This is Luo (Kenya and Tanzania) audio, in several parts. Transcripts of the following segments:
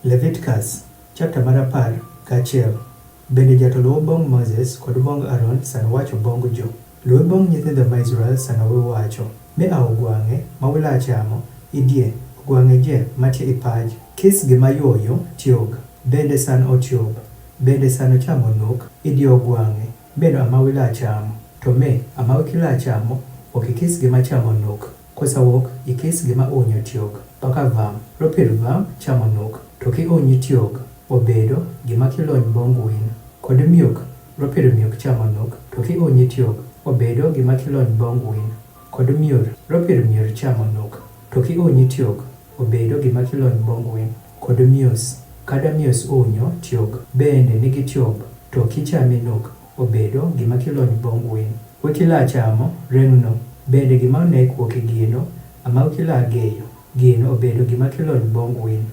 Leviticus, chapter mar 11. Bende jatoluo bong Moses kod bong Aaron sano wacho bong jo. Luo bong nyithindo ma Israel sano wacho. Mi a ogwang'e ma wila achamo, idie, ogwang'e je matie ipaj. Kis gima yoyo tiog, bende san otiob. Bende sano chamo nuk, idie ogwang'e, bendo ama wila achamo. To me, ama wikila achamo, okikis gima chamo nuk. Kosa wok, ikis gima onyo tiog. Paka vam, ropir vam chamo nuk. To ki onyi tiog, obedo gima kilony bong win. Kod miok, ropir miok chamo nuk. To ki onyi tiog, obedo gima kilony bong win. Kod mior, ropir mior chamo nuk. To ki onyi tiog, obedo gima kilony bong win. Kod mios, kada mios onyo tiog, bende nigi tiog. To kichame nuk, obedo gima kilony bong win. Wikila chamo, rengno, bende gima onek woki gino, ama wikila ageyo, gino obedo gima kilony bong win.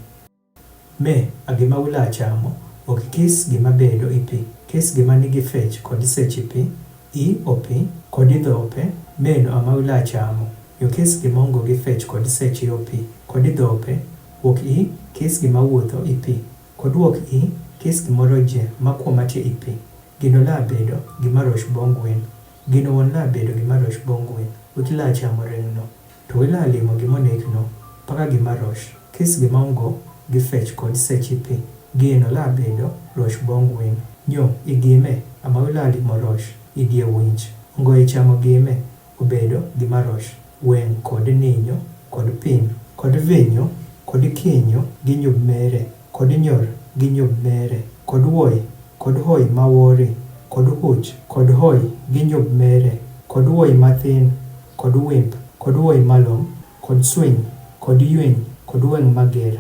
Me, agima wila achamo, okikis gima bedo ipi, kis gima nigi fech kod sechi pi, I opi, kod idhope, meno ama wila achamo, yo kis gima ongo gi fech kod sechi opi, kod idhope, wok I, kis gima wuotho ipi, kod wok I, kis gimoro je makwo matie ipi, gino la bedo gima rosh bong win, gino won la bedo gima rosh bong win, wikila achamo rengno, to wila alimo gima onekno, paka gima rosh, kis gima ongo gi fech kod sechi pi, gino la bedo rosh bong win. Nyo, igime, ama wila limo rosh, idie winch, ongo ichamo gime, obedo gima rosh, wen kod ninyo, kod pin, kod vinyo, kod kinyo, gi nyub mere, kod nyor, gi nyub mere, kod woi, kod hoi mawori, kod huch, kod hoi, gi nyub mere, kod woi mathin, kod wimp, kod woi malom, kod swiny, kod ywiny, kod weng mager.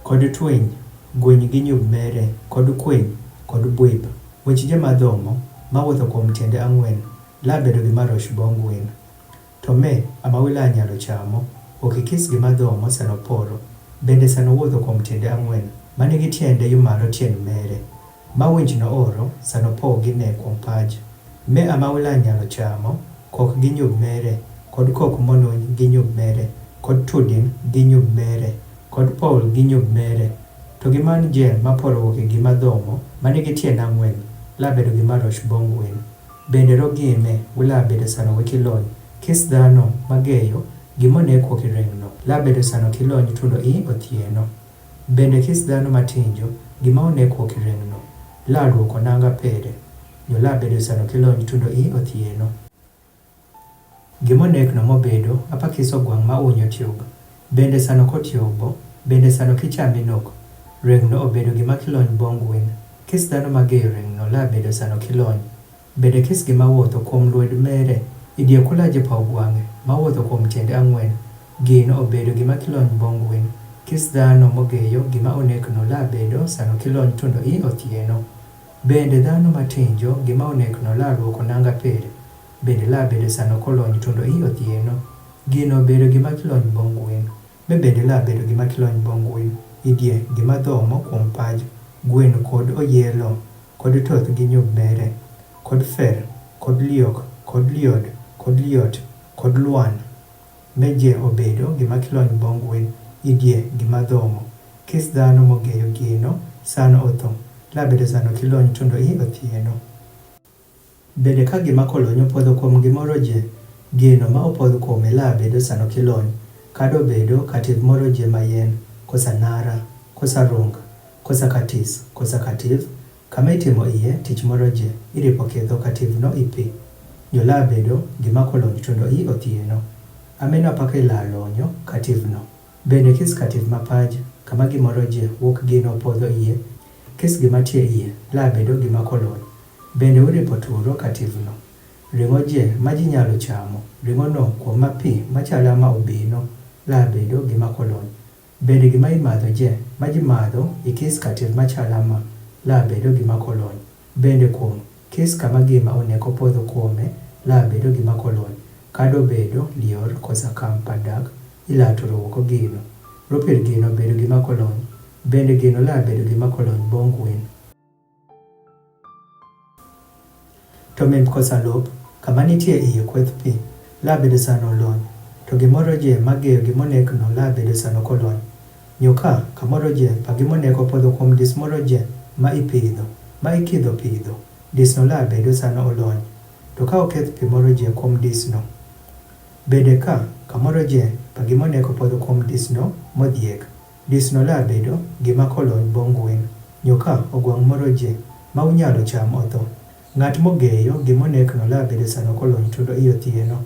Kod twiny, gweny gi nyub mere, kod kwiny, kod bwip. Wech jomadhomo, mawuotho kuom tiende ang'wen, la bedo gima rosh bong win. To me, ama wila anyalo chamo, okikis gima dhomo sano poro, bende sano wuotho kuom tiende ang'wen, manigi tiende yumaro tien mere. Ma winch no oro, sano po gine kuom paj. Me ama wila anyalo chamo, kok gi nyub mere, kod kok monony gi nyub mere, kod tudin gi nyub mere, kod pol gi nyub mere. To giman jen maporo woke gima dhomo, manigi tiende ang'wen, la bedo gima rosh bong win. Bende rogime, wila bedo sano wikilony, kis dhano mageyo, gimonek woki rengno, la bedo sano kilony tundo I othieno. Bende kis dhano matinjo, gima onek woki rengno, la ruoko nanga pere, nyo la bedo sano kilony tundo I othieno. Gimonek no mobedo, apa kiso gwang ma unyo tiog, bende sano kotiobo, bende sano kichame nok, rengno obedo gima kilony bong win. Kis dhano mageyo rengno la bedo sano kilony. Bende kis gima wuotho kuom lwed mere, idie kulaje pa ogwang'e, ma wuotho kuom tiende ang'wen, gino obedo gima kilony bong win. Kis dhano mogeyo gima onekno la bedo sano kilony tundo I othieno. Bende dhano matinjo gima onekno la ruoko nanga pere, bende la bedo sano kolony tundo I othieno. Gino obedo gima kilony bong win. Bende la bedo gima kilony bong win. Idie gima dhomo kuom paj, gwen kod oyielo, kod toth gi nyub mere, kod fer, kod liok, kod liod, kod liot, kod luan. Meje obedo gima kilony bong win. Idie gima dhomo. Kis dhano mogeyo gino, sano otho, la bedo sano kilony tundo I othieno. Bende ka gima kolonyo podho kuom gimoro je, gino ma opodho kuome la bedo sano kilony, kado bedo kativ moro je mayen, kosa nara, kosa rung, kosa katis, kosa kativ, kama itimo iye tich moro je, iripo kedho kativ no ipi, nyo la bedo gima kolony tundo I othieno. Ameno apaka ilalonyo kativ no. Bende kis kativ mapaj, kama gimoro je wok gino podho iye, kis gima tie iye, la bedo gima kolony. Bende uripo turo kativ no. Ringo je maji nyalo chamo, ringo no kuom mapi machala ma obino, la bedo gima kolony. Bende gima imadho je, maji madho ikis kativ machala ma, la bedo gima kolony. Bende kuom, kis kama gima oneko podho kuome, la bedo gima kolony. Kado bedo lior kosa kampadak, ila turo woko gino. Ropir gino bedo gima kolony. Bende gino la bedo gima kolony bong win. To mem kosa lop, kama nitie iye kweth pi, la bedo sano lony. to gimoro je mag'eyo gimonekno labedo sano kolony. Nyuka kamoro je pa gimoneko podho kuom dis moro je ma ikidho pidho. Disno labedo sano olony. To ka oketh pi moro je kuom disno. Bede ka kamoro je pa gimoneko podho kuom disno modhiek. Disno labedo gima kolony bong'wen. Nyuka ogwang' moro je ma unyalo cham otho. Ng'at mogeyo gimonekno labedo sano kolony tundo iyo thieno.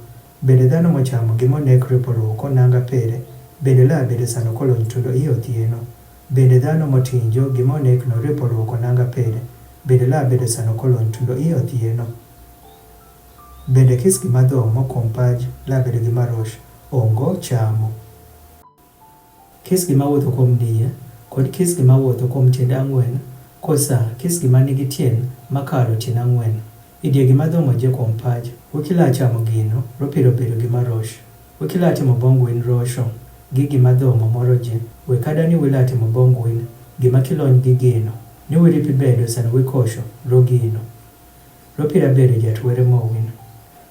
Bende dhano mochamo gimonek riporooko nanga pere bende labedo sano kolony tundo iyo thieno. Bende dhano motinjo gimonekno riporooko nanga pere bende labedo sano kolony tundo iyo thieno. Bende kis gima dhomo kuom paj labedo gima rosh ongo chamo. Kis gima wuotho kuom diye kod kis gima wuotho kuom tiende ang'wen kosa kis gima nigi tiend makalo tiend ang'wen. Idie gima dhomo je kuom paj wikila chamo gino ropiro bedo gima rosh. Wikila timo bong'wen rosho gi gima dhomo moro je wekada ni wila timo bong'wen gima kilony gi gino ni wiripi bedo sano wikosho rogino. Ropira bedo jatwere mowin.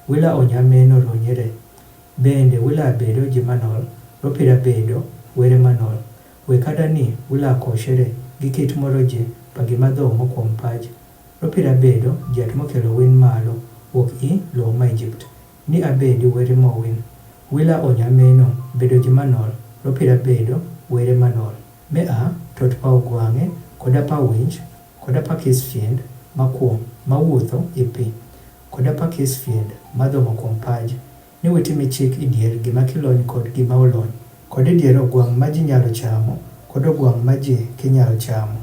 Wila onyameno ronyere. Bende wila bedo jimanol ropira bedo were manol. Wekada ni wila koshere gi kit moro je pa gima dhomo kuom paj. Ropira bedo jat mokelo win malo wuok i lowo ma Egypt. Ni abedi were mowin. Wila onyameno bedo jimanol ropira bedo were manol. Mea tot pa ogwang'e koda pa winch koda pa kis fiend makuom mawuotho i pi koda pa kis fiend madhomo kuom paj. Ni witimi chik idier gima kilony kod gima olony kod idier ogwang' ma ji nyalo chamo kod ogwang' ma ji kinyalo chamo.